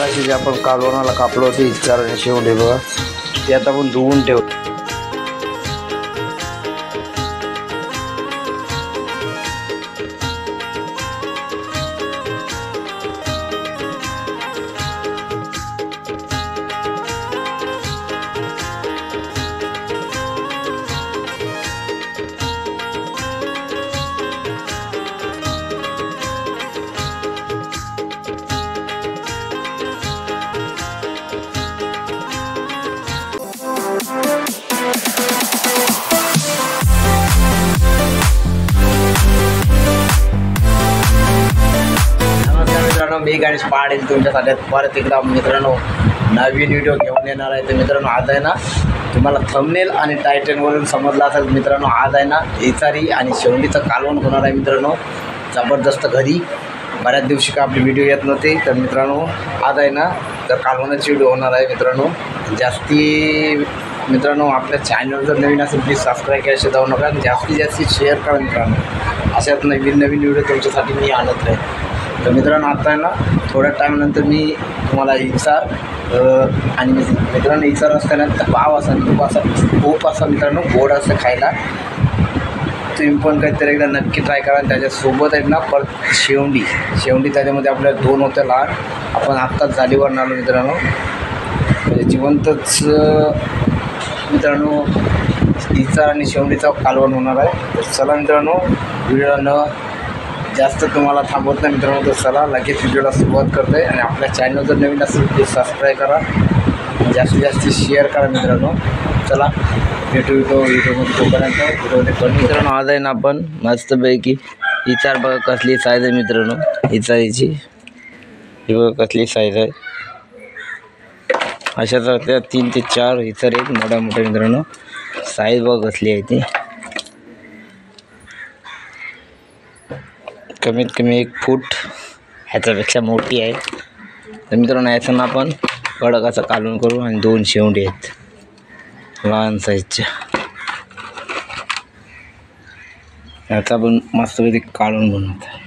मगाशी जे आपण कालवणाला कापलं होतं इचार आणि शेवटे बघा, ते आता आपण धुवून ठेवू. मी गणेश पाटील तुमच्यासाठी परत एकदा मित्रांनो नवीन व्हिडिओ घेऊन येणार आहे. तर मित्रांनो आज आहे ना, तुम्हाला थंबनेल आणि टायटलवरून समजलं असेल मित्रांनो, आज आहे ना इचारी आणि शेवंडीचं कालवण होणार आहे मित्रांनो. जबरदस्त घरी बऱ्याच दिवशी का आपली व्हिडिओ येत नव्हते. तर मित्रांनो आज आहे ना तर कालवणाची व्हिडिओ होणार आहे मित्रांनो. जास्ती मित्रांनो आपल्या चॅनल जर नवीन असेल प्लीज सबस्क्राईब करायला जाऊ नका आणि जास्तीत जास्त शेअर करा मित्रांनो. अशाच नवीन व्हिडिओ तुमच्यासाठी मी आणत आहे. तर मित्रांनो आता आहे ना थोड्या टाईमनंतर मी तुम्हाला इचार आणि मित्रांनो इचार असताना तर पाव असा खूप असा मित्रांनो गोड असं खायला. तुम्ही पण काहीतरी एकदा नक्की ट्राय करा. त्याच्यासोबत आहेत ना परत शेवंडी त्याच्यामध्ये आपल्याला 2 होत्या लहान, आपण आत्ताच जालीवर आलो मित्रांनो, म्हणजे जिवंतच मित्रांनो इचार आणि शेवंडीचा कालवण होणार आहे. तर चला मित्रांनो व्हिडिओला न जास्त तुम्हाला थांबवत नाही मित्रांनो, तर चला लगेच व्हिडिओला सुरुवात करतो आहे. आणि आपल्या चॅनल जर नवीन असेल प्लीज सबस्क्राईब करा, जास्तीत जास्त शेअर करा मित्रांनो. चला व्हिडिओमध्ये तोपर्यंत व्हिडिओमध्ये पण मित्रांनो आज आहे ना आपण मस्तपैकी इचार बघा कसली साईज आहे मित्रांनो. इचारीची ही बघा कसली साईज आहे. अशाच त्या 3 ते 4 इचार आहेत मोठ्या मोठ्या मित्रांनो. साईज बघा कसली आहे ती, कमीत कमी 1 फूट ह्याच्यापेक्षा मोठी आहे. तर मित्रांनो याचं ना आपण कडक असं कालवण करू. आणि 2 शेवंडी आहेत लहान साईजच्या, याचा आपण मस्तपैकी कालवण बनवत आहे.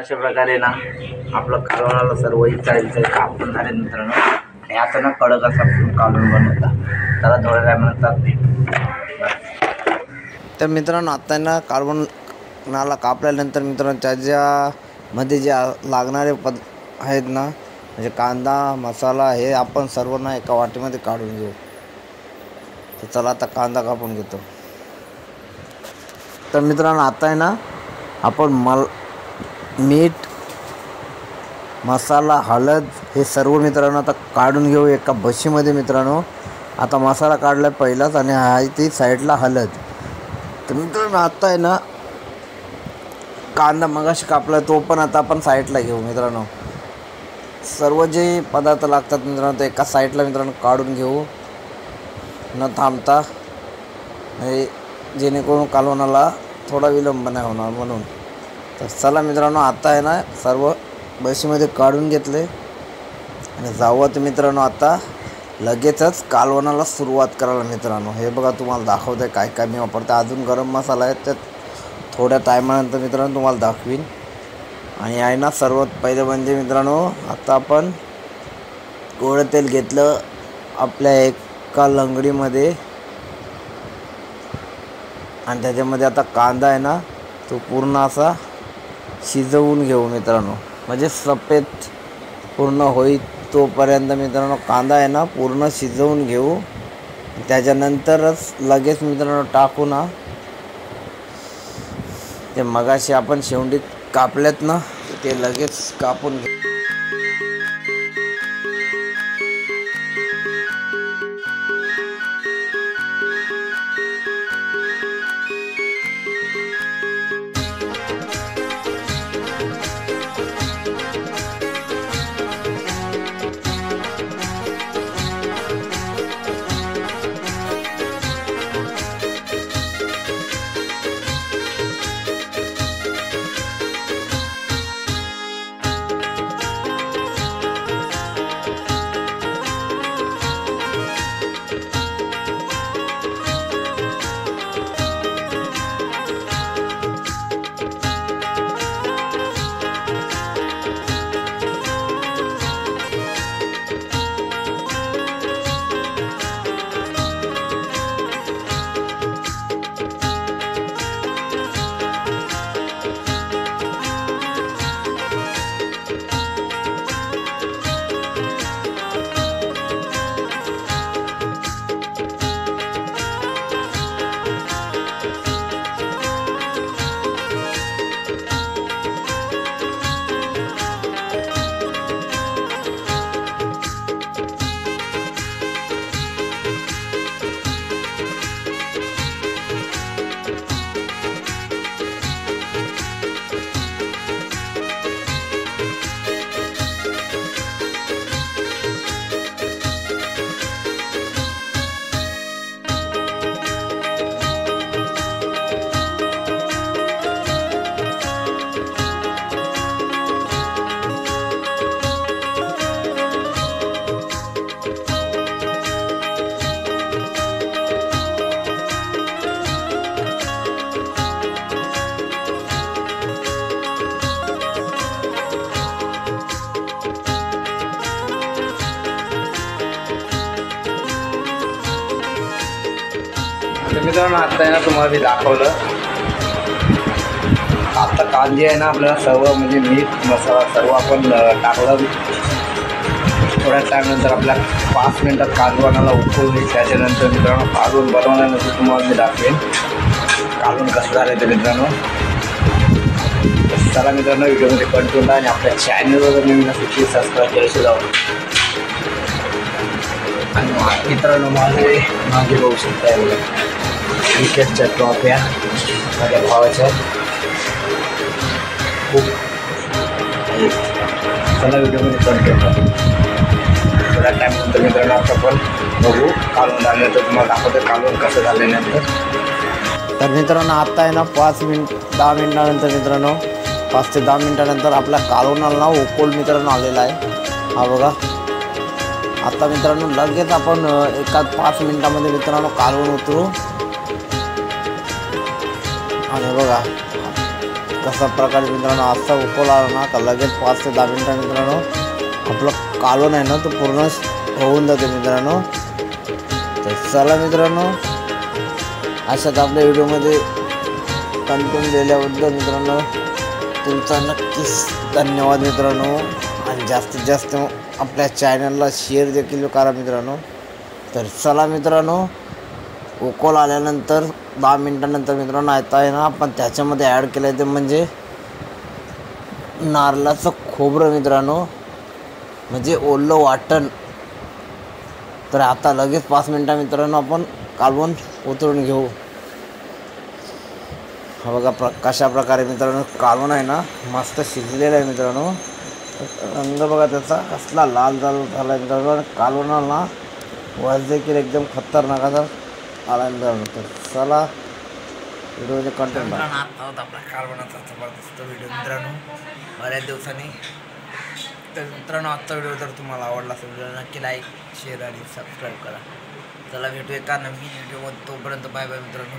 अशा प्रकारे ना आपलं कालवणाला सर्व इचारायचं कापून झाले मित्रांनो. आणि आता ना कडक असा कालवण बनवता त्याला थोड्या काय म्हणतात. तर मित्रांनो आता ना कालवणाला कापल्यानंतर मित्रांनो त्याच्यामध्ये जे लागणारे आहेत ना म्हणजे कांदा मसाला हे आपण सर्व ना एका वाटीमध्ये काढून घेऊ. तर चला आता कांदा कापून घेतो. तर मित्रांनो आता आहे ना आपण मीठ मसाला हळद हे सर्व मित्रांनो आता काढून घेऊ एका बशीमध्ये मित्रांनो. आता मसाला काढला पहिलाच आणि आहे ती साईडला हळद. तर मित्रांनो आता आहे ना कांदा मगाशी कापला तो पण आता आपण साईडला घेऊ मित्रांनो. सर्व जे पदार्थ लागतात मित्रांनो ते एका साईडला मित्रांनो काढून घेऊ न थांबता, जेणेकरून कालवणाला थोडा विलंब नाही होणार म्हणून. तर चला मित्रांनो आता आहे ना सर्व बशीमध्ये काढून घेतले आणि जावं मित्रांनो आता लगेचच कालवणाला सुरुवात करायला मित्रांनो. हे बघा तुम्हाला दाखवत आहे काय काय मी वापरते. अजून गरम मसाला आहे तर थोड्या टायमानंतर मित्रांनो तुम्हाला दाखवीन. आणि आहे ना सर्वात पहिले म्हणजे मित्रांनो आता आपण गोडं तेल घेतलं आपल्या एका लंगडीमध्ये आणि त्याच्यामध्ये आता कांदा आहे ना तो पूर्ण असा शिजवून घेऊ मित्रांनो. म्हणजे सफेद पूर्ण होईल तोपर्यंत मित्रांनो कांदा आहे ना पूर्ण शिजवून घेऊ. त्याच्यानंतरच लगेच मित्रांनो टाकू ना ते मगाशी आपण शेवंडी कापल्यात ना ते लगेच कापून घेऊ. तर मित्रांनो आता आहे ना तुम्हाला मी दाखवलं. आता कांदे आहे ना आपल्याला सर्व म्हणजे मीठ मसाला सर्व आपण टाकलं. थोड्या टाईमनंतर आपल्याला 5 मिनटात कालवणाला उकळून त्याच्यानंतर मित्रांनो कालवण बनवल्यानंतर तुम्हाला मी दाखवेन कालवण कसं झालं ते मित्रांनो. चला मित्रांनो व्हिडिओमध्ये कंटिन्यू आणि आपल्या चॅनलवर नवीन असेल की सबस्क्राईब करायचं जाऊ. आणि मित्रांनो माझे मागे बघू शकता क्रिकेटच्या ट्रॉफ्या माझ्या भावाच्या खूप. चला व्हिडिओमध्ये कंटिन्यू थोड्या टाईमनंतर मित्रांनो आता पण बघू कालवण झाल्यानंतर तुम्हाला दाखवतो कालवण कसं झाल्यानंतर. तर मित्रांनो आता आहे ना 10 मिनिटानंतर मित्रांनो 5 ते 10 मिनिटानंतर आपल्या कालवणाला ना उकळ मित्रांनो आलेला आहे. हा बघा आता मित्रांनो लगेच आपण एका 5 मिनिटामध्ये मित्रांनो कालवण उतरू. आणि बघा तसा प्रकारे मित्रांनो असा उकळ आला ना का लगेच 5 ते 10 मिनिटं मित्रांनो आपलं कालवण आहे ना तो पूर्ण होऊन जाते मित्रांनो. तर चला मित्रांनो, अशाच आपल्या व्हिडिओमध्ये कंटिन्यू दिल्याबद्दल मित्रांनो तुमचा नक्कीच धन्यवाद मित्रांनो. आणि जास्तीत जास्त आपल्या चॅनलला शेअर देखील करा मित्रांनो. तर चला मित्रांनो, उकळ आल्यानंतर 10 मिनिटानंतर मित्रांनो आता आहे ना आपण त्याच्यामध्ये ॲड केलं आहे ते म्हणजे नारळाचं खोबरं मित्रांनो, म्हणजे ओलं वाटण. तर आता लगेच 5 मिनिटं मित्रांनो आपण कालवण उतरून घेऊ. हा बघा कशा प्रकारे मित्रांनो कालवण आहे ना मस्त शिजलेलं आहे मित्रांनो. रंग बघा त्याचा कसला लाल झाला आहे मित्रांनो. कालवणाला वास देखील एकदम खतरनाक असा आला मित्रांनो. तर चला व्हिडिओचे कंटेंट आता होता आपला कालवणाचा जबरदस्त व्हिडिओ मित्रांनो बऱ्याच दिवसांनी. तर मित्रांनो आजचा व्हिडिओ जर तुम्हाला आवडला असेल तर नक्की लाईक शेअर आणि सबस्क्राईब करा. चला भेटू एका नवीन व्हिडिओमध्ये. तोपर्यंत बाय बाय मित्रांनो.